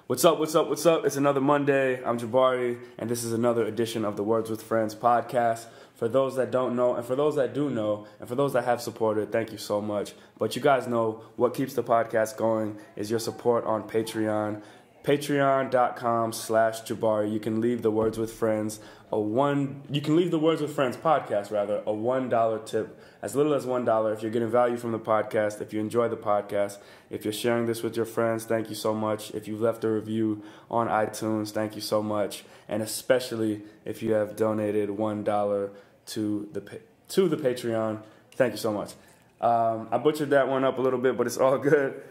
What's up, what's up, what's up? It's another Monday. I'm Jabari, and this is another edition of the Words with Friends podcast. For those that don't know, and for those that do know, and for those that have supported, thank you so much. But you guys know what keeps the podcast going is your support on Patreon. Patreon.com/Jabari. You can leave the Words with Friends you can leave the Words with Friends podcast, rather, a $1 tip, as little as $1. If you're getting value from the podcast, if you enjoy the podcast, if you're sharing this with your friends, thank you so much. If you've left a review on iTunes, thank you so much. And especially if you have donated $1 to the Patreon, thank you so much. I butchered that one up a little bit, but it's all good.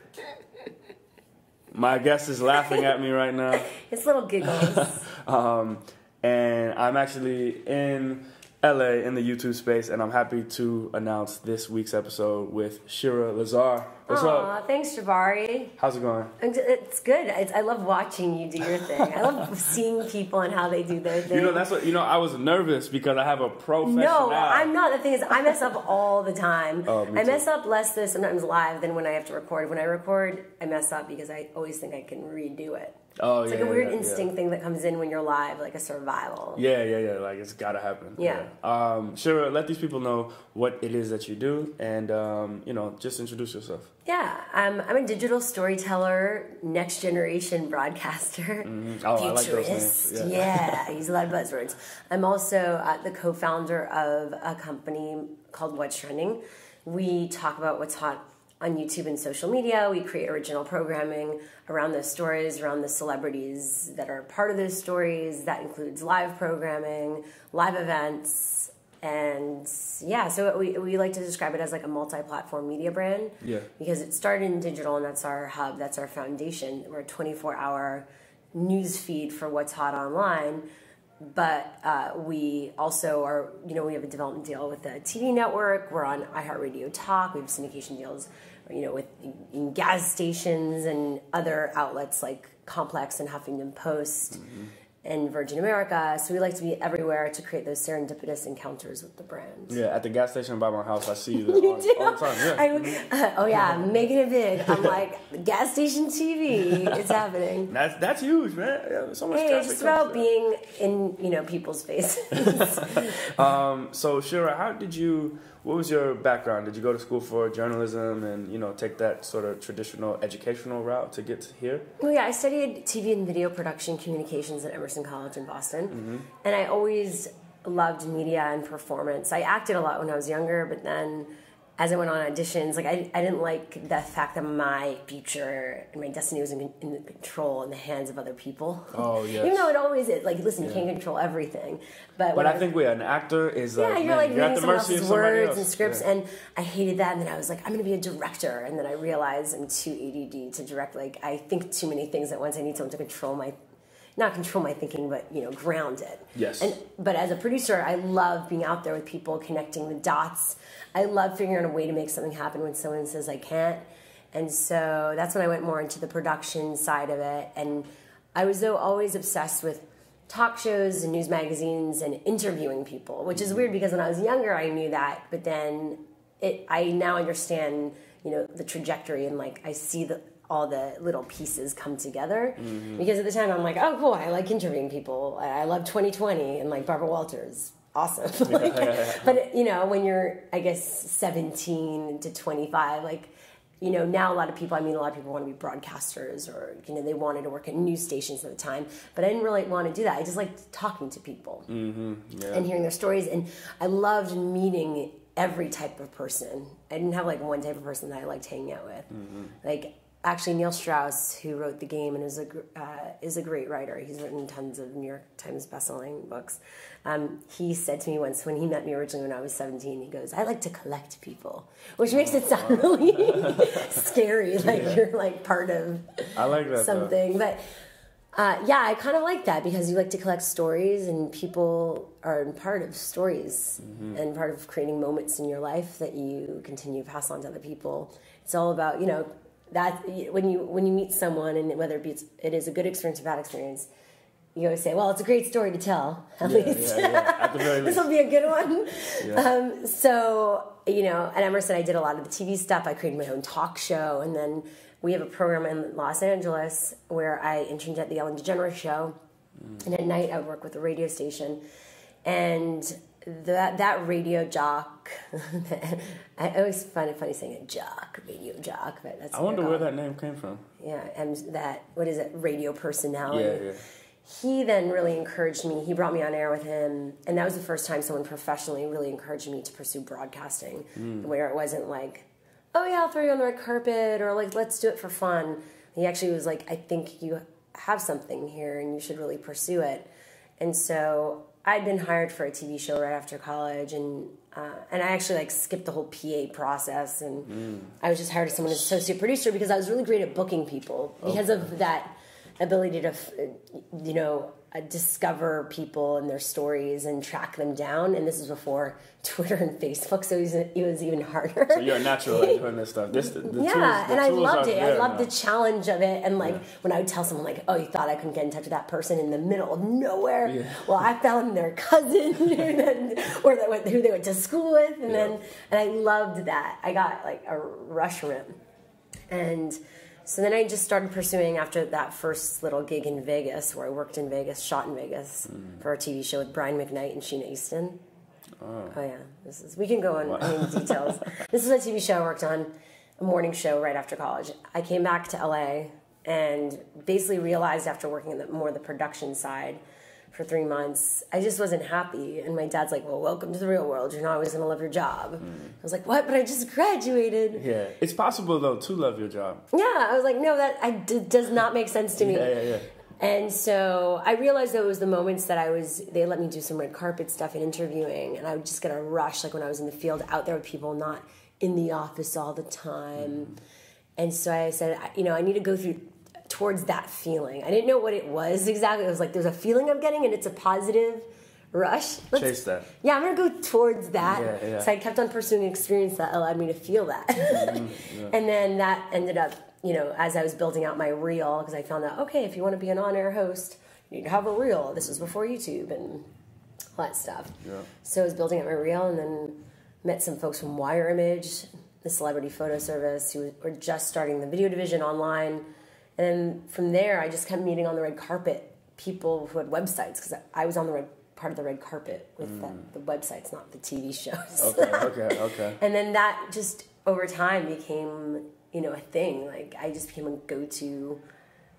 My guest is laughing at me right now. It's little giggles. And I'm actually in LA in the YouTube space, and I'm happy to announce this week's episode with Shira Lazar. What's up? Thanks, Jabari. How's it going? It's good. I love watching you do your thing. I love seeing people and how they do their thing. I was nervous because I have a professional. No, I'm not. The thing is, I mess up all the time. Oh, me I too. mess up less sometimes live than when I have to record. When I record, I mess up because I always think I can redo it. Oh, it's like a weird instinct thing that comes in when you're live, like a survival. Yeah. Like, it's got to happen. Yeah. Shira, let these people know what it is that you do and, just introduce yourself. Yeah. I'm a digital storyteller, next generation broadcaster, Mm-hmm. Oh, futurist. I like those names. Yeah, I use a lot of buzzwords. I'm also the co-founder of a company called What's Trending. We talk about what's hot on YouTube and social media. We create original programming around those stories, around the celebrities that are part of those stories. That includes live programming, live events, and so we like to describe it as like a multi-platform media brand. Yeah. Because it started in digital, and that's our hub, that's our foundation. We're a 24-hour news feed for what's hot online. But we also are, we have a development deal with the TV network. We're on iHeartRadio Talk. We have syndication deals, with in gas stations and other outlets like Complex and Huffington Post and Virgin America. So we like to be everywhere to create those serendipitous encounters with the brand. Yeah, at the gas station by my house, I see you there all the time. Yeah. Making it big. I'm like, gas station TV. It's happening. That's huge, man. Yeah, so much traffic. It's just about being in, people's faces. So Shira, what was your background? Did you go to school for journalism and, take that sort of traditional educational route to get to here? Well, yeah, I studied TV and video production communications at Emerson College in Boston. And I always loved media and performance. I acted a lot when I was younger, but then as I went on auditions, I didn't like the fact that my future and my destiny was in the control in the hands of other people. Oh, yes. Even though it always is. Listen, you can't control everything. But I think an actor is you're you're at the mercy of somebody else. And scripts, and I hated that. And then I was like, I'm going to be a director. And then I realized I'm too ADD to direct. I think too many things at once. I need someone to not control my thinking, but ground it. Yes. But as a producer, I love being out there with people, connecting the dots. I love figuring out a way to make something happen when someone says I can't. And so that's when I went more into the production side of it. And I was always obsessed with talk shows and news magazines and interviewing people, which is weird because when I was younger I knew that, but then I now understand the trajectory and I see all the little pieces come together. Because at the time I'm like, oh cool, I like interviewing people. I love 2020 and Barbara Walters. Awesome. But when you're, I guess, 17 to 25, now a lot of people want to be broadcasters or, they wanted to work at news stations at the time. But I didn't really want to do that. I just liked talking to people and hearing their stories. And I loved meeting every type of person. I didn't have one type of person that I liked hanging out with. Actually, Neil Strauss, who wrote The Game and is a great writer. He's written tons of New York Times bestselling books. He said to me once when he met me originally when I was 17, he goes, I like to collect people, which makes it sound really scary, you're part of I like that, something. Though. But I kind of like that because you like to collect stories and people are part of stories and part of creating moments in your life that you continue to pass on to other people. It's all about, that when you meet someone and whether it is a good experience or bad experience, you always say, well, it's a great story to tell, at least. At the very least. This will be a good one. At Emerson, I did a lot of the TV stuff. I created my own talk show, and then we have a program in Los Angeles where I interned at the Ellen DeGeneres show. And at night I would work with a radio station. And that radio jock, I always find it funny saying a jock, radio jock, but that's I wonder where that name came from. Yeah, and that, what is it, radio personality. Yeah. He then really encouraged me. He brought me on air with him, and that was the first time someone professionally really encouraged me to pursue broadcasting, where it wasn't like, oh yeah, I'll throw you on the red carpet, or like, let's do it for fun. He actually was like, I think you have something here, and you should really pursue it. And so I'd been hired for a TV show right after college, and I actually like skipped the whole PA process, and I was just hired as someone as associate producer because I was really great at booking people because of that ability to, discover people and their stories and track them down. And this is before Twitter and Facebook, so it was even harder. So you're a natural at doing this stuff. I loved it. I loved the challenge of it. And like when I would tell someone like, oh, you thought I couldn't get in touch with that person in the middle of nowhere? Yeah. Well, I found their cousin who they went to school with. And I loved that. I got like a rush from it. And so then I just started pursuing after that first little gig in Vegas, where I worked in Vegas, shot in Vegas, for a TV show with Brian McKnight and Sheena Easton. Oh yeah, we can go on details. This is a TV show I worked on, a morning show right after college. I came back to LA and basically realized after working in more the production side for 3 months, I just wasn't happy. And my dad's like, well, welcome to the real world. You're not always going to love your job. I was like, what? But I just graduated. Yeah. It's possible, though, to love your job. Yeah. I was like, no, that does not make sense to me. Yeah. And so I realized that it was the moments that they let me do some red carpet stuff and interviewing, and I would just get a rush, like when I was in the field, out there with people, not in the office all the time. And so I said, I need to go towards that feeling. I didn't know what it was exactly. It was like, there's a feeling I'm getting, and it's a positive rush. Chase that. Yeah, I'm going to go towards that. Yeah. So I kept on pursuing an experience that allowed me to feel that. And then that ended up, as I was building out my reel, because I found out, okay, if you want to be an on-air host, you need to have a reel. This was before YouTube and all that stuff. Yeah. So I was building out my reel, and then met some folks from Wire Image, the celebrity photo service, who were just starting the video division online. And from there, I just kept meeting on the red carpet people who had websites, because I was on the part of the red carpet with the websites, not the TV shows. Okay. And then that just over time became, a thing. Like I just became a go-to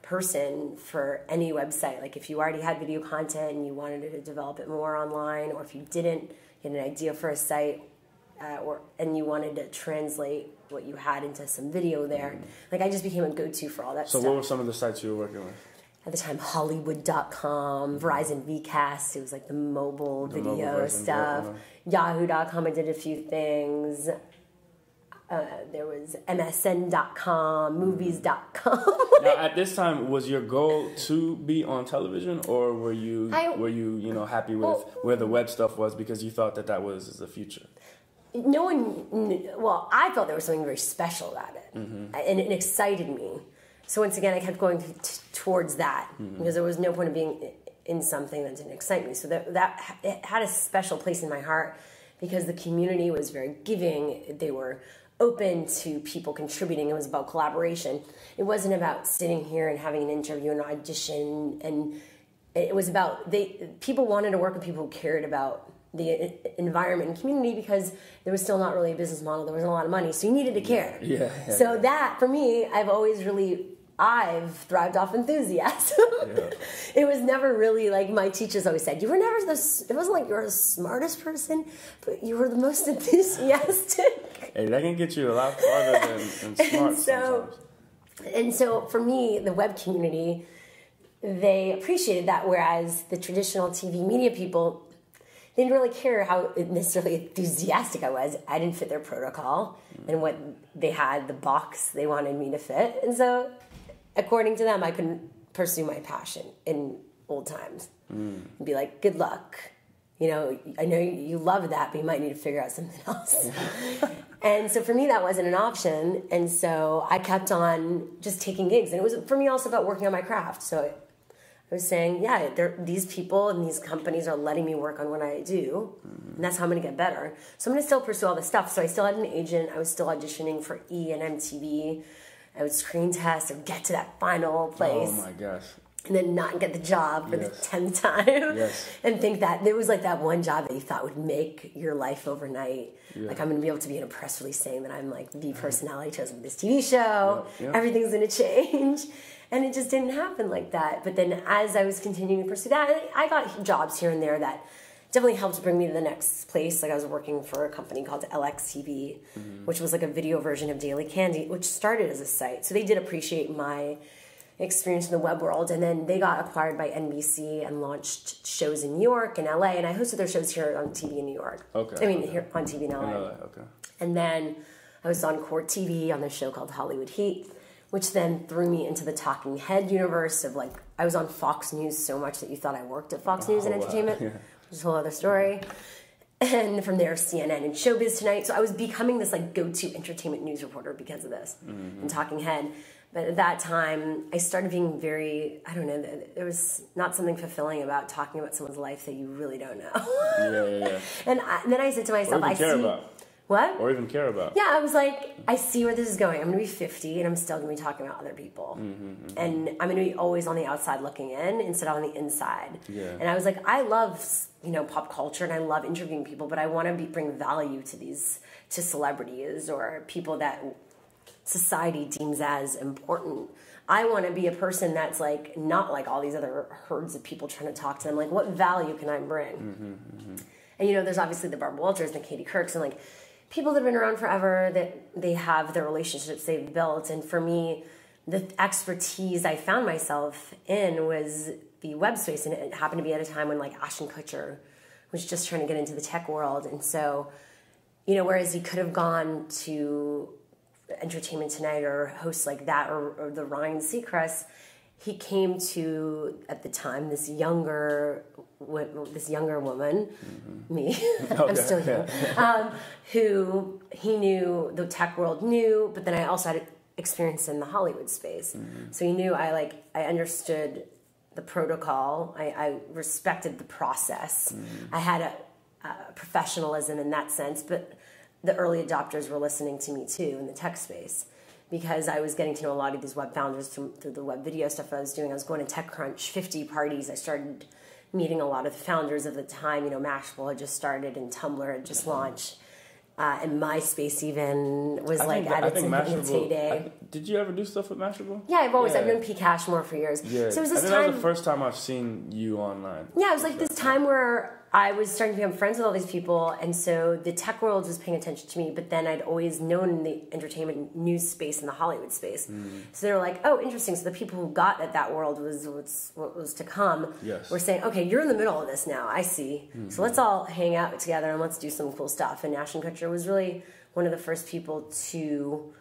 person for any website. Like if you already had video content and you wanted to develop it more online, or if you didn't, you had an idea for a site, and you wanted to translate what you had into some video there. Like I just became a go-to for all that stuff. So what were some of the sites you were working with? At the time, Hollywood.com, Verizon VCast, it was like the mobile video stuff. Yahoo.com, I did a few things. There was MSN.com, Movies.com. Now, at this time, was your goal to be on television, or were you happy with where the web stuff was because you thought that was the future? No one knew. Well, I felt there was something very special about it, and it excited me. So once again, I kept going towards that because there was no point of being in something that didn't excite me. So that it had a special place in my heart because the community was very giving. They were open to people contributing. It was about collaboration. It wasn't about sitting here and having an interview and an audition. And it was about people wanted to work with people who cared about the environment and community because there was still not really a business model. There wasn't a lot of money, so you needed to care. So that, for me, I've thrived off enthusiasm. It was never really like my teachers always said, it wasn't like you were the smartest person, but you were the most enthusiastic. Hey, that can get you a lot farther than smart sometimes. And so for me, the web community, they appreciated that, whereas the traditional TV media people, they didn't really care how necessarily enthusiastic I was. I didn't fit their protocol and what they had, the box they wanted me to fit. And so, according to them, I couldn't pursue my passion in old times. And be like, good luck. I know you love that, but you might need to figure out something else. And so for me, that wasn't an option. And so I kept on just taking gigs. And it was, for me, also about working on my craft. So I was saying, these people and these companies are letting me work on what I do, and that's how I'm going to get better. So I'm going to still pursue all this stuff. So I still had an agent. I was still auditioning for E! and MTV. I would screen test or get to that final place. Oh my gosh. And then not get the job for the 10th time. Yes. And think that there was like that one job that you thought would make your life overnight. Yeah. Like, I'm going to be able to be in a press release saying that I'm like the personality chosen for this TV show. Yeah. Everything's going to change. And it just didn't happen like that. But then as I was continuing to pursue that, I got jobs here and there that definitely helped bring me to the next place. Like, I was working for a company called LXTV, which was like a video version of Daily Candy, which started as a site. So they did appreciate my experience in the web world. And then they got acquired by NBC and launched shows in New York and LA. And I hosted their shows here on TV in New York. Okay. I mean, here on TV in LA. Okay. And then I was on Court TV on the show called Hollywood Heat, which then threw me into the talking head universe of like, I was on Fox News so much that you thought I worked at Fox News and Entertainment. Yeah. Which is a whole other story. And from there, CNN and Showbiz Tonight. So I was becoming this like go-to entertainment news reporter because of this and talking head. But at that time, I started being very, I don't know, there was not something fulfilling about talking about someone's life that you really don't know. Yeah. And then I said to myself, I care about. What? Or even care about. Yeah, I was like, I see where this is going. I'm going to be 50 and I'm still going to be talking about other people. And I'm going to be always on the outside looking in instead of on the inside. Yeah. And I was like, I love, pop culture and I love interviewing people, but I want to bring value to celebrities or people that society deems as important. I want to be a person that's like, not like all these other herds of people trying to talk to them. Like, what value can I bring? And, there's obviously the Barbara Walters and the Katie Kirks and like, people that have been around forever, that they have their relationships they've built. And for me, the expertise I found myself in was the web space. And it happened to be at a time when like Ashton Kutcher was just trying to get into the tech world. And so, whereas he could have gone to Entertainment Tonight or hosts like that or the Ryan Seacrest, he came to, at the time, this younger woman, me, I'm still young, who he knew the tech world knew, but then I also had experience in the Hollywood space. So he knew I understood the protocol. I respected the process. I had a professionalism in that sense, but the early adopters were listening to me too in the tech space. Because I was getting to know a lot of these web founders through the web video stuff I was doing. I was going to TechCrunch 50 parties. I started meeting a lot of the founders of the time. Mashable had just started and Tumblr had just launched. And MySpace even was at its heyday. Did you ever do stuff with Mashable? Yeah, I've known P. Cashmore for years. Yeah. So it was this that was the first time I've seen you online. Yeah, it was like this time where I was starting to become friends with all these people, and so the tech world was paying attention to me, but then I'd always known the entertainment news space and the Hollywood space. So they were like, oh, interesting. So the people who got at that world was what was to come. Yes. Were saying, okay, you're in the middle of this now. I see. So let's all hang out together and let's do some cool stuff. And Ashton Kutcher was really one of the first people to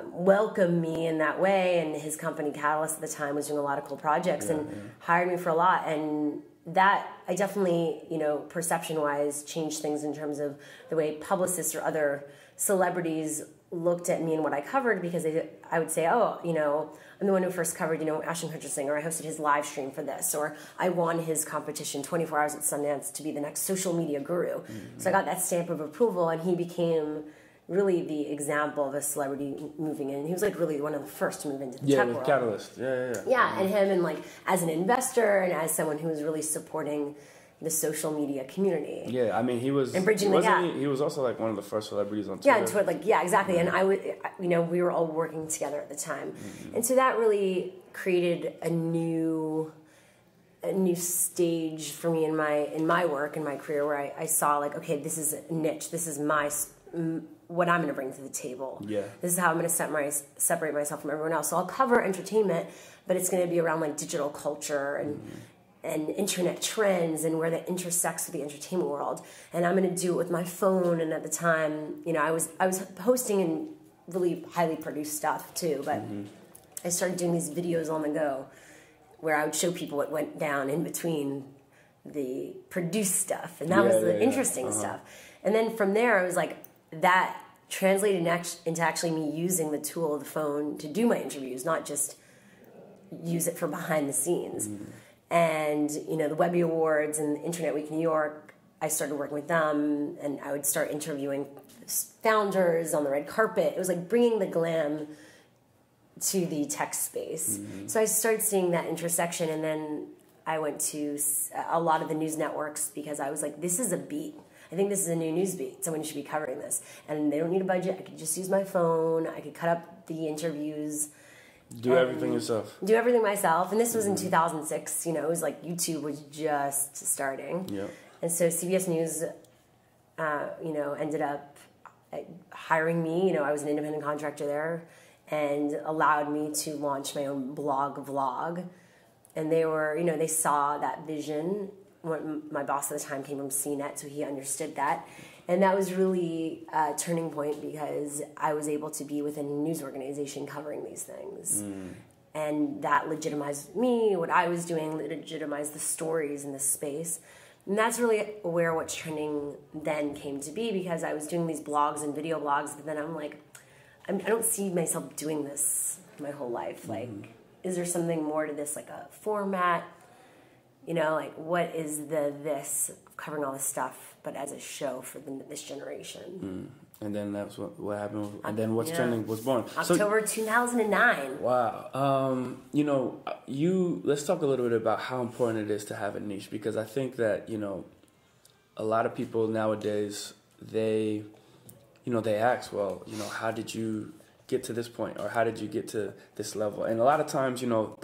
welcome me in that way, and his company Catalyst at the time was doing a lot of cool projects and hired me for a lot. And that I definitely, perception-wise changed things in terms of the way publicists or other celebrities looked at me and what I covered, because I would say, oh, I'm the one who first covered, Ashton Kutcher's thing, or I hosted his live stream for this, or I won his competition 24 Hours at Sundance to be the next social media guru. So I got that stamp of approval, and he became really the example of a celebrity moving in. He was really one of the first to move into the tech world. Catalyst. Yeah, and him, and as an investor and as someone who was really supporting the social media community. Yeah, I mean, he was... And bridging the gap. He was also one of the first celebrities on Twitter. Yeah, and Twitter, exactly. And I would, we were all working together at the time. And so that really created a new stage for me in my work, in my career, where I saw okay, this is a niche. This is what I'm going to bring to the table. Yeah. This is how I'm going to separate myself from everyone else. So I'll cover entertainment, but it's going to be around digital culture and internet trends and where that intersects with the entertainment world. And I'm going to do it with my phone. And at the time, I was hosting and really highly produced stuff too, but I started doing these videos on the go where I would show people what went down in between the produced stuff. And that was the interesting stuff. And then from there, I was that translated into actually me using the tool of the phone to do my interviews, not just use it for behind the scenes. And, the Webby Awards and the Internet Week New York, I started working with them, and I would start interviewing founders on the red carpet. It was bringing the glam to the tech space. So I started seeing that intersection, and then I went to a lot of the news networks because I was like, this is a beat. I think this is a new news beat. Someone should be covering this. And they don't need a budget. I could just use my phone. I could cut up the interviews. Do everything yourself. Do everything myself. And this was in 2006. You know, it was like YouTube was just starting. Yeah. And so CBS News, you know, ended up hiring me. You know, I was an independent contractor there, and allowed me to launch my own vlog. And they were, you know, they saw that vision. My boss at the time came from CNET, so he understood that. And that was really a turning point because I was able to be within a news organization covering these things. And that legitimized me, what I was doing, legitimized the stories in this space. And that's really where What's Trending then came to be, because I was doing these blogs and video blogs, but then I'm like, I don't see myself doing this my whole life. Like, is there something more to this, like a format? You know, like, what is this covering all this stuff, but as a show for this generation? And then that's what happened. And then What's Trending was born. October 2009. Wow. You know, let's talk a little bit about how important it is to have a niche, because I think that, you know, a lot of people nowadays, they ask, well, you know, how did you get to this point, or how did you get to this level? And a lot of times, you know,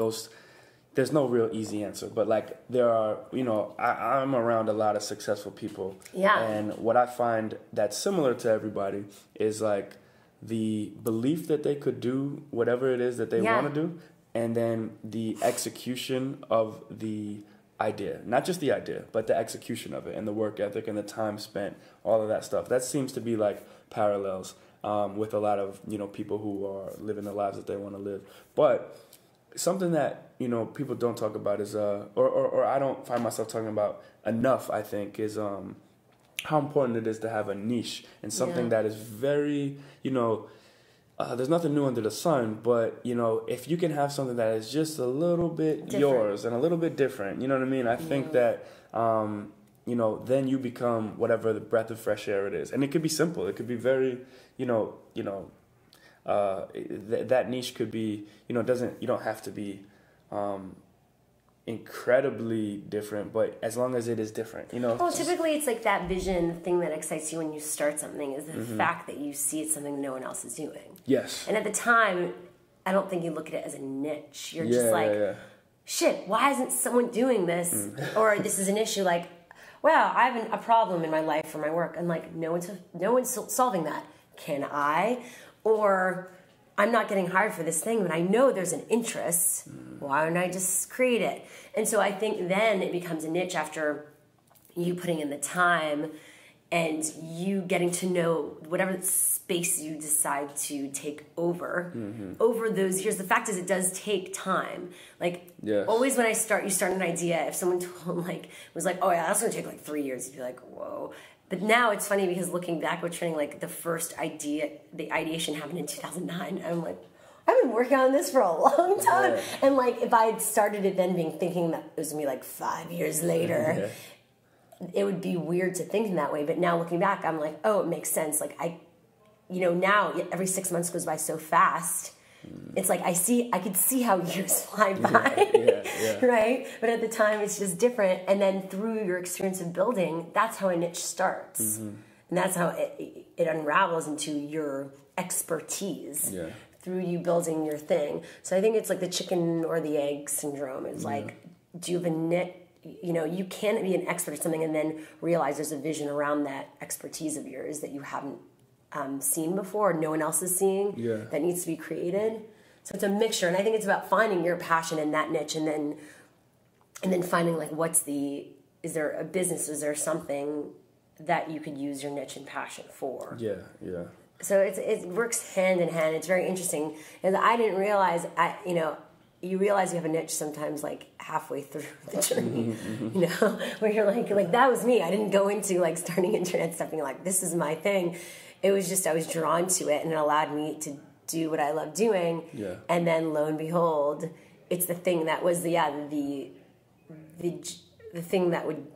there's no real easy answer, but like there are, you know, I'm around a lot of successful people. Yeah. And what I find that's similar to everybody is like the belief that they could do whatever it is that they want to do, and then the execution of the idea. Not just the idea, but the execution of it, and the work ethic and the time spent, all of that stuff. That seems to be like parallels with a lot of, you know, people who are living the lives that they want to live. But something that, you know, people don't talk about is, or I don't find myself talking about enough, I think, is how important it is to have a niche and something that is very, you know, there's nothing new under the sun, but, you know, if you can have something that is just a little bit yours and a little bit different, you know what I mean? I think that, you know, then you become whatever the breath of fresh air it is. And it could be simple. It could be very, that niche could be, you don't have to be incredibly different, but as long as it is different, you know. Well, typically it's like that vision, the thing that excites you when you start something is the fact that you see it's something no one else is doing. Yes. And at the time, I don't think you look at it as a niche. You're just like, shit, why isn't someone doing this? Or this is an issue, like, wow, I have a problem in my life or my work, and like no one's solving that. Can I? Or I'm not getting hired for this thing, but I know there's an interest. Why don't I just create it? And so I think then it becomes a niche after you putting in the time and you getting to know whatever space you decide to take over those years. The fact is, it does take time. Like, always when you start an idea, if someone was like, oh yeah, that's going to take like 3 years, you'd be like, whoa. But now it's funny because looking back with training, like the first idea, the ideation happened in 2009. I'm like, I've been working on this for a long time. Yeah. And like, if I had started it then thinking that it was going to be like 5 years later, it would be weird to think in that way. But now looking back, I'm like, oh, it makes sense. Like now every 6 months goes by so fast. It's like I could see how years fly by, right? But at the time, it's just different. And then through your experience of building, that's how a niche starts, and that's how it unravels into your expertise through you building your thing. So I think it's like the chicken or the egg syndrome. It's like, do you have a niche? You know, you can't be an expert at something and then realize there's a vision around that expertise of yours that you haven't seen before, no one else is seeing, that needs to be created. So it's a mixture, and I think it's about finding your passion in that niche, and then finding like is there a business, is there something that you could use your niche and passion for? So it works hand in hand. It's very interesting, and I didn't realize you realize you have a niche sometimes like halfway through the journey, you know, where you're like that was me. I didn't go into like starting internet stuff being like, this is my thing. It was just, I was drawn to it, and it allowed me to do what I love doing. And then lo and behold, it's the thing that was the thing that would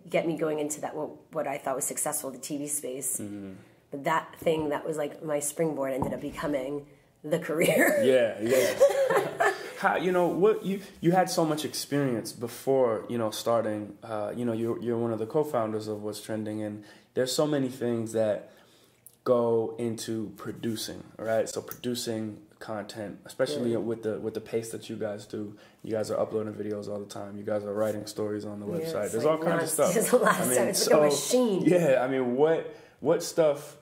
get me going into that, what I thought was successful, the TV space. But that thing that was like my springboard ended up becoming the career. Yeah. How, what you had so much experience before, starting, you're one of the co-founders of What's Trending, and there's so many things that go into producing, right? So producing content, especially with the pace that you guys do. You guys are uploading videos all the time. You guys are writing stories on the website. There's all kinds of stuff. It's like a machine. Yeah, I mean, what stuff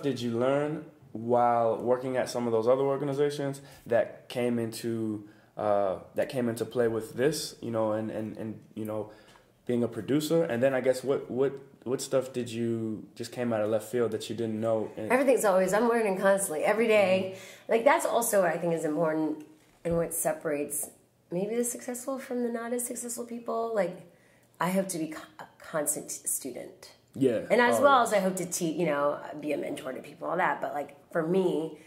did you learn while working at some of those other organizations that came into play with this, and being a producer? And then I guess what stuff did you just came out of left field that you didn't know? Everything's always, I'm learning constantly, every day. Like, that's also what I think is important and what separates maybe the successful from the not as successful people. Like, I hope to be a constant student. Yeah. And as as I hope to teach, be a mentor to people, all that. But, like, for me,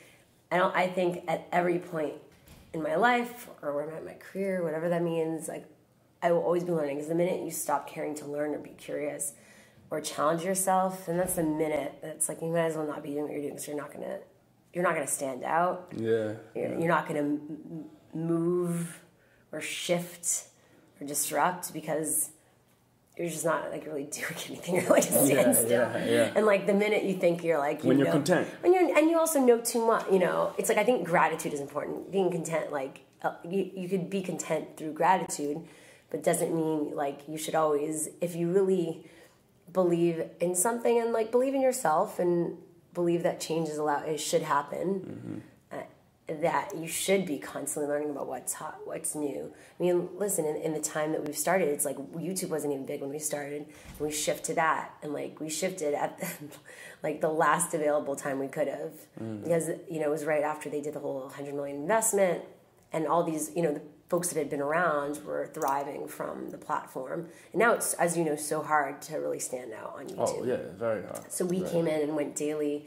I think at every point in my life or where I'm at in my career, whatever that means, like, I will always be learning. Because the minute you stop caring to learn or be curious or challenge yourself, and that's the minute that's like, you might as well not be doing what you're doing, because you're not gonna stand out. Yeah. You're not gonna move or shift or disrupt, because you're just not like really doing anything. You're like stand still. Yeah. And like the minute you think you're like, when you're content, and you also know too much. It's like, I think gratitude is important. Being content, like you could be content through gratitude, but doesn't mean like you should always, if you really believe in something and like believe in yourself and believe that change is allowed, it should happen. That you should be constantly learning about what's hot, what's new. I mean, listen, in the time that we've started, it's like YouTube wasn't even big when we started, and we shift to that, and like we shifted at like the last available time we could have, because it was right after they did the whole $100 million investment, and all these the folks that had been around were thriving from the platform, and now it's, as you know, so hard to really stand out on YouTube. Oh yeah, very hard. So we came in and went daily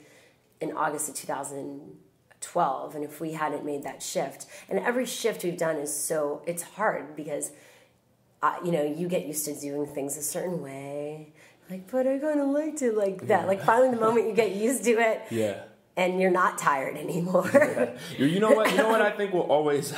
in August of 2012, and if we hadn't made that shift, and every shift we've done is it's hard, because you get used to doing things a certain way, like, but I kind of liked it like that. Like, finally the moment you get used to it, and you're not tired anymore. You know what I think will always,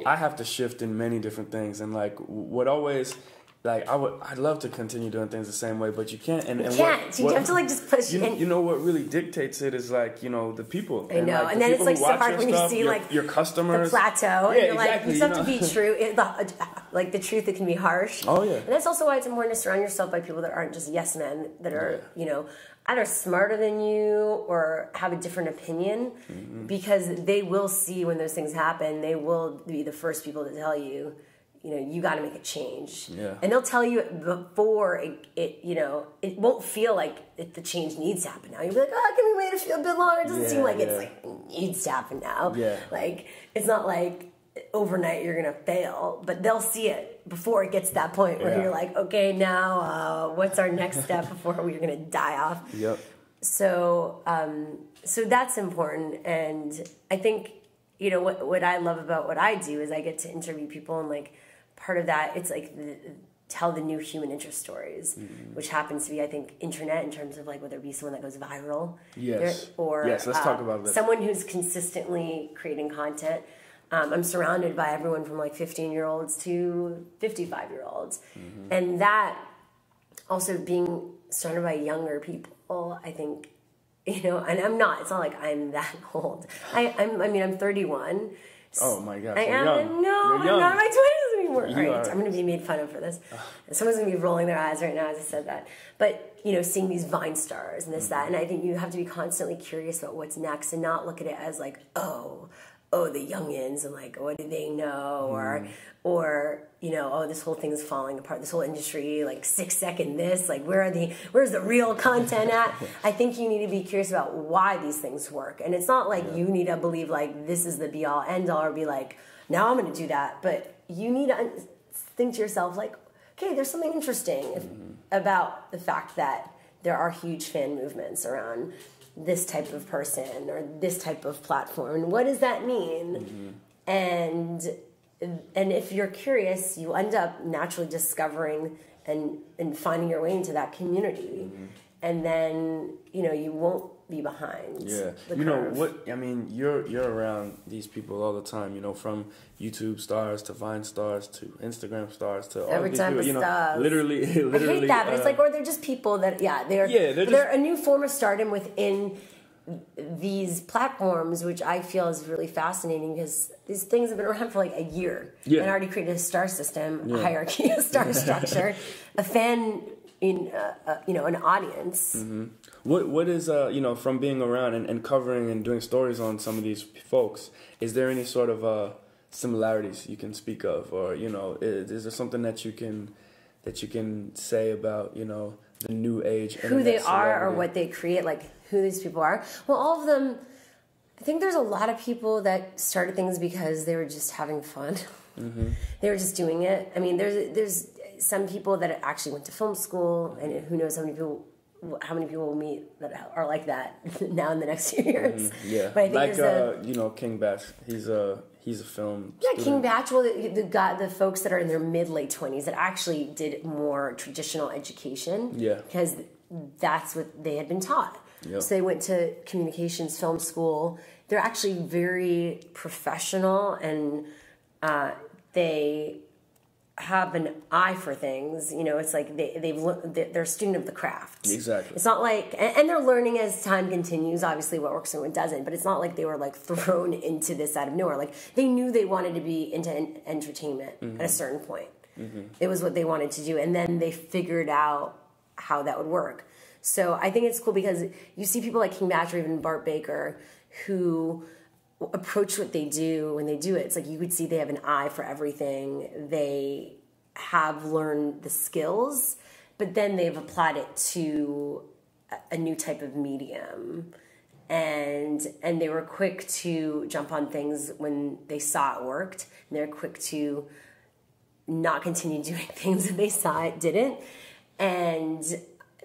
I have to shift in many different things, and like what always, like I'd love to continue doing things the same way, but you can't. And you can't. You have to like just push. You know what really dictates it is like the people. I know, and then it's like so hard when you see like your customers, the plateau, and you're like, you have to be true. Like the truth, it can be harsh. Oh yeah. And that's also why it's important to surround yourself by people that aren't just yes men, that are either smarter than you or have a different opinion, because they will see when those things happen. They will be the first people to tell you, you got to make a change. Yeah. And they'll tell you before it won't feel like the change needs to happen now. You'll be like, oh, can we wait a bit longer? It doesn't seem like it's like needs to happen now. Yeah. Like, it's not like overnight you're going to fail, but they'll see it before it gets to that point where you're like, okay, now what's our next step before we're going to die off? Yep. So that's important. And I think, what I love about what I do is I get to interview people, and like part of that, it's like tell the new human interest stories, which happens to be, I think, internet, in terms of like whether it be someone that goes viral. Yes. Or let's talk about that. Someone who's consistently creating content. I'm surrounded by everyone from like 15-year-olds to 55-year-olds. And that also, being surrounded by younger people, I think, and it's not like I'm that old. I'm 31. Oh my gosh. I am. Young. No, I'm not in my 20s anymore. You All right, are. I'm going to be made fun of for this. Someone's going to be rolling their eyes right now as I said that. But, seeing these Vine stars and this, that, and I think you have to be constantly curious about what's next, and not look at it as like, oh, the youngins, and like, what do they know? Or this whole thing's falling apart, this whole industry, like 6 second this, like where's the real content at? I think you need to be curious about why these things work. And it's not like you need to believe like this is the be all end all, or be like, now I'm going to do that. But you need to think to yourself like, okay, there's something interesting about the fact that there are huge fan movements around this type of person or this type of platform, and what does that mean? And if you're curious, you end up naturally discovering and finding your way into that community, and then you won't be behind. Yeah, the you know curve. what? I mean, you're around these people all the time. You know, from YouTube stars to Vine stars to Instagram stars to all Every these time people. You know, stars. literally. I hate that, but it's like, or they're just people that, they're a new form of stardom within these platforms, which I feel is really fascinating because these things have been around for like a year and already created a star system, a hierarchy, a star structure, a fan in an audience. Mm-hmm. What is from being around and covering and doing stories on some of these folks, is there any sort of similarities you can speak of, or is there something that you can say about the new age, who they are celebrity? or what they create, like who these people are? Well, all of them. I think there's a lot of people that started things because they were just having fun. Mm-hmm. They were just doing it. I mean, there's some people that actually went to film school, and who knows how many people we'll meet that are like that now in the next few years. Mm-hmm. Yeah, but I think like King Batch. He's a film. Yeah, student. King Batch. Well, the folks that are in their mid-late 20s that actually did more traditional education. Yeah, because that's what they had been taught. Yep. So they went to communications film school. They're actually very professional, and they have an eye for things. It's like they're a student of the craft. Exactly. It's not like, and they're learning as time continues, obviously, what works and what doesn't, but it's not like they were like thrown into this out of nowhere. Like, they knew they wanted to be into entertainment at a certain point. Mm-hmm. It was what they wanted to do, and then they figured out how that would work. So I think it's cool because you see people like King Batch or even Bart Baker who approach what they do when they do it. It's like you could see they have an eye for everything. They have learned the skills, but then they've applied it to a new type of medium. And they were quick to jump on things when they saw it worked. And they're quick to not continue doing things that they saw it didn't. And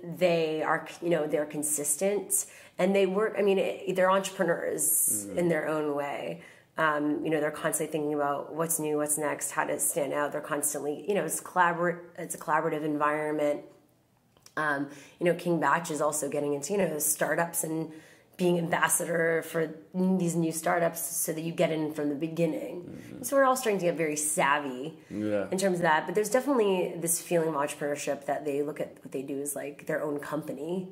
they are, they're consistent, and they work. I mean, they're entrepreneurs in their own way. They're constantly thinking about what's new, what's next, how to stand out. They're constantly, it's a collaborative environment. King Batch is also getting into, startups and being ambassador for these new startups so that you get in from the beginning. Mm-hmm. So we're all starting to get very savvy in terms of that. But there's definitely this feeling of entrepreneurship that they look at what they do as like their own company,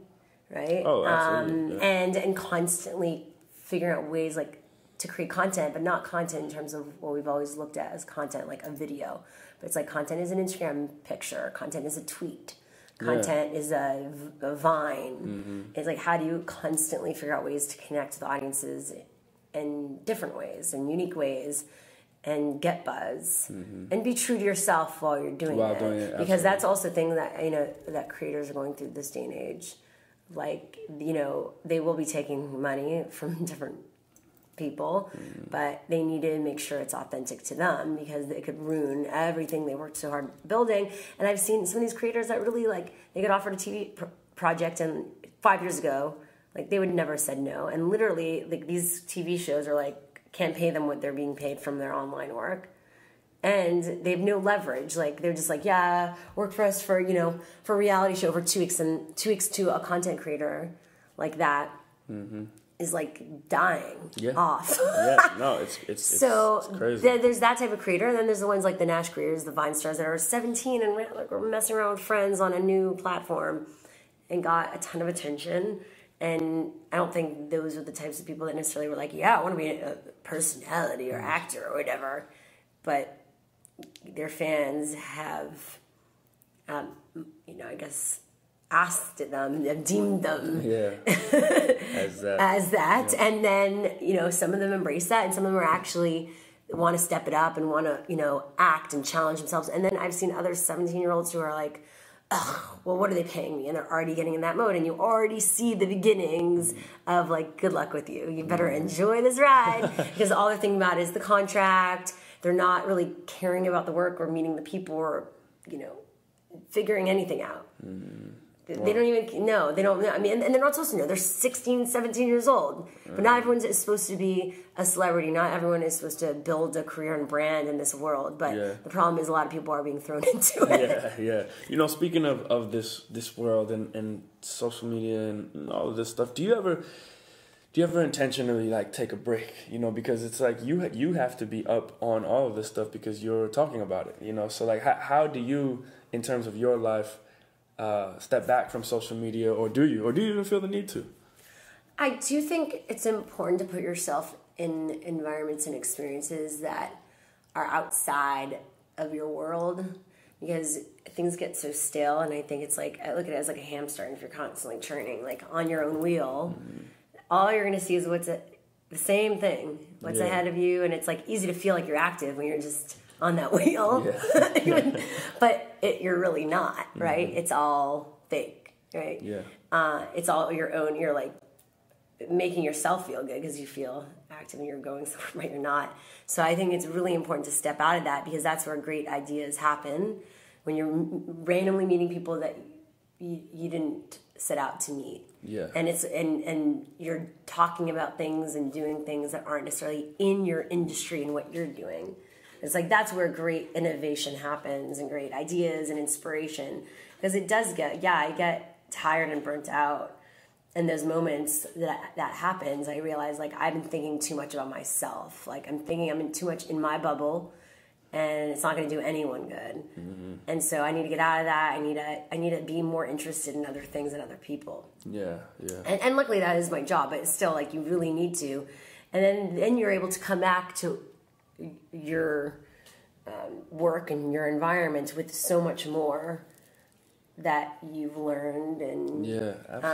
right? Oh, absolutely. And constantly figuring out ways like to create content, but not content in terms of what we've always looked at as content, like a video. But it's like content is an Instagram picture, content is a tweet. Content is a vine. Mm-hmm. It's like, how do you constantly figure out ways to connect with audiences in different ways and unique ways and get buzz and be true to yourself while you're doing it. Because that's also a thing that, that creators are going through this day and age. Like, they will be taking money from different people, but they need to make sure it's authentic to them because it could ruin everything they worked so hard building. And I've seen some of these creators that really they get offered a TV project, and 5 years ago, they would never have said no. And literally, these TV shows are can't pay them what they're being paid from their online work. And they have no leverage. They're just work for us for a reality show for 2 weeks, and 2 weeks to a content creator like that. Mm-hmm. Is dying off. It's crazy. There's that type of creator, and then there's the ones like the Nash creators, the Vine stars that are 17 and we're messing around with friends on a new platform and got a ton of attention. And I don't think those are the types of people that necessarily were I want to be a personality or actor or whatever. But their fans have, I guess, asked them, deemed them as that. And then, some of them embrace that, and some of them are actually want to step it up and want to, act and challenge themselves. And then I've seen other 17-year-olds who are like, oh, well, what are they paying me? And they're already getting in that mode, and you already see the beginnings of good luck with you. You better enjoy this ride because all they're thinking about is the contract. They're not really caring about the work or meeting the people or, figuring anything out. They don't even know. They don't know. I mean, and they're not supposed to know. They're 16, 17 years old. But not everyone is supposed to be a celebrity. Not everyone is supposed to build a career and brand in this world. But the problem is a lot of people are being thrown into it. Yeah. You know, speaking of this world and social media and all of this stuff, do you ever intentionally like take a break? You know, because it's like you have to be up on all of this stuff because you're talking about it. You know, so like how do you, in terms of your life, step back from social media, or do you even feel the need to? I do think it's important to put yourself in environments and experiences that are outside of your world, because things get so stale. And I think it's like, I look at it as like a hamster, and if you're constantly churning like on your own wheel, all you're going to see is the same thing, what's ahead of you. And it's like easy to feel like you're active when you're just on that wheel, but you're really not, right? It's all fake, right? It's all your own. You're like making yourself feel good because you feel active and you're going somewhere, but you're not. So I think it's really important to step out of that, because that's where great ideas happen, when you're randomly meeting people that you didn't set out to meet. And it's and you're talking about things and doing things that aren't necessarily in your industry and what you're doing. It's like that's where great innovation happens and great ideas and inspiration, because it does I get tired and burnt out. And those moments that happens, I realize like I've been thinking too much about myself. Like I'm in too much in my bubble, and it's not going to do anyone good. And so I need to get out of that. I need to be more interested in other things and other people. And luckily that is my job, but it's still like you really need to. And then you're able to come back to your work and your environment with so much more that you've learned. And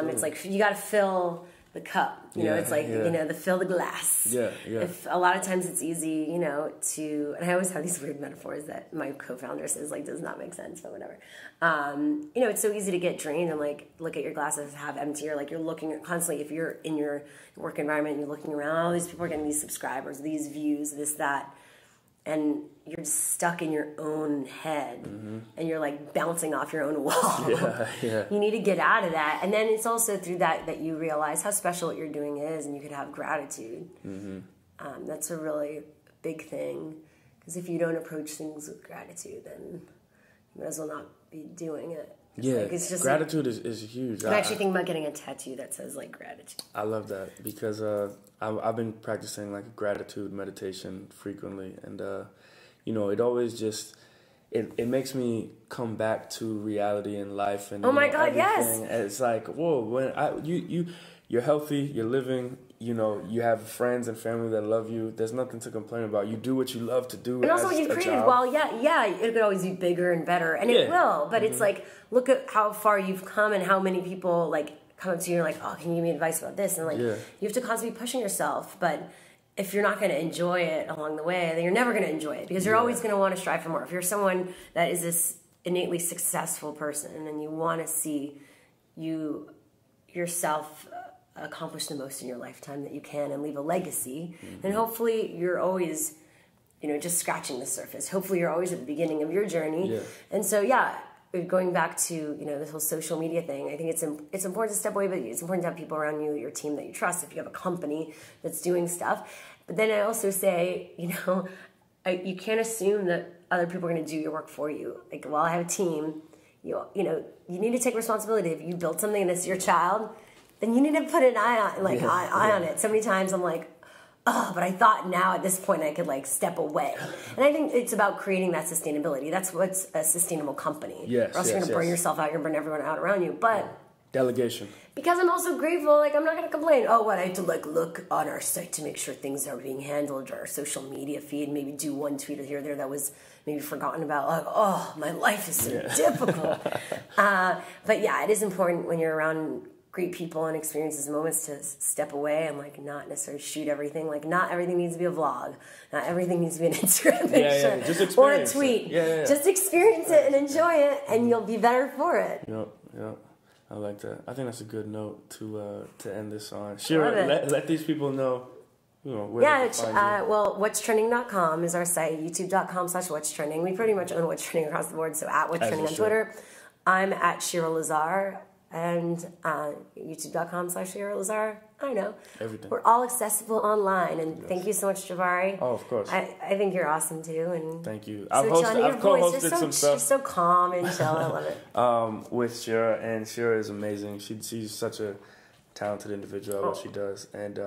it's like you got to fill the cup, you know, it's like, you know, fill the glass. If a lot of times it's easy, you know, and I always have these weird metaphors that my co-founder says like does not make sense, but whatever. You know, it's so easy to get drained and like look at your glasses half empty, or like you're looking constantly, if you're in your work environment and you're looking around, all these people are getting these subscribers, these views, this, that, and you're just stuck in your own head, and you're like bouncing off your own wall. You need to get out of that. And then it's also through that you realize how special what you're doing is, and you could have gratitude. That's a really big thing, because if you don't approach things with gratitude, then you might as well not be doing it. Like, it's just gratitude is huge. I'm actually thinking about getting a tattoo that says like gratitude. I love that, because I've been practicing like gratitude meditation frequently, and you know, it always just it makes me come back to reality in life. And oh my God, everything. Yes! It's like, whoa, when you're healthy, you're living. You know, you have friends and family that love you. There's nothing to complain about. You do what you love to do. And also what you've created, it could always be bigger and better. And it will. But it's like, look at how far you've come and how many people, like, come up to you and like, oh, can you give me advice about this? And, like, you have to constantly be pushing yourself. But if you're not going to enjoy it along the way, then you're never going to enjoy it. Because you're always going to want to strive for more. If you're someone that is this innately successful person and you want to see yourself accomplish the most in your lifetime that you can and leave a legacy, then hopefully you're always, you know, just scratching the surface. Hopefully you're always at the beginning of your journey. And so, going back to, you know, this whole social media thing, I think it's important to step away, but it's important to have people around you, your team that you trust, if you have a company that's doing stuff. But then I also say, you know, you can't assume that other people are going to do your work for you. Like, while I have a team, you know, you need to take responsibility. If you build something and it's your child, then you need to put an eye on it. So many times I'm like, oh, but I thought now at this point I could like step away. And I think it's about creating that sustainability. That's what's a sustainable company. Or else you're going to burn yourself out. You're going to burn everyone out around you. But delegation. Because I'm also grateful. Like, I'm not going to complain. Oh, what, I have to like look on our site to make sure things are being handled, or our social media feed, maybe do one tweet here or there that was maybe forgotten about. Like, oh, my life is so difficult. But yeah, it is important when you're around great people and experiences moments to step away and like not necessarily shoot everything. Like, not everything needs to be a vlog. Not everything needs to be an Instagram picture or a tweet. Just experience it and enjoy it, and you'll be better for it. Yep. I like that. I think that's a good note to end this on. Shira, let these people know, you know, where they can find you. Well, whatstrending.com is our site. YouTube.com/whatstrending. We pretty much own What's Trending across the board. So at What's Trending on Twitter. I'm at Shira Lazar and youtube.com/Shira Lazar. I don't know. Everything. We're all accessible online, and thank you so much, Jabari. Oh, of course. I think you're awesome too, and thank you. I've co-hosted some stuff. She's so calm and chill. I love it. With Shira, and Shira is amazing. She's such a talented individual at what she does, and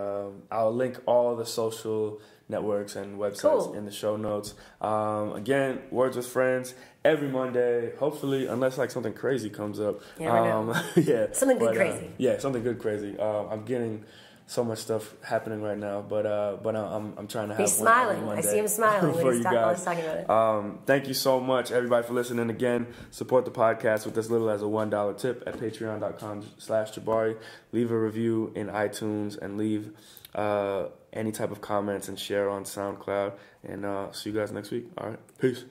I'll link all the social networks and websites in the show notes. Again, Words with Friends every Monday, hopefully, unless like something crazy comes up. Yeah, something good crazy. Yeah, something good crazy. I'm getting so much stuff happening right now, but I'm trying to have He's smiling. one I see him smiling when he's talking about it. Thank you so much, everybody, for listening. Again, support the podcast with as little as a $1 tip at patreon.com/Jabari. Leave a review in iTunes and leave any type of comments and share on SoundCloud. And see you guys next week. All right, peace.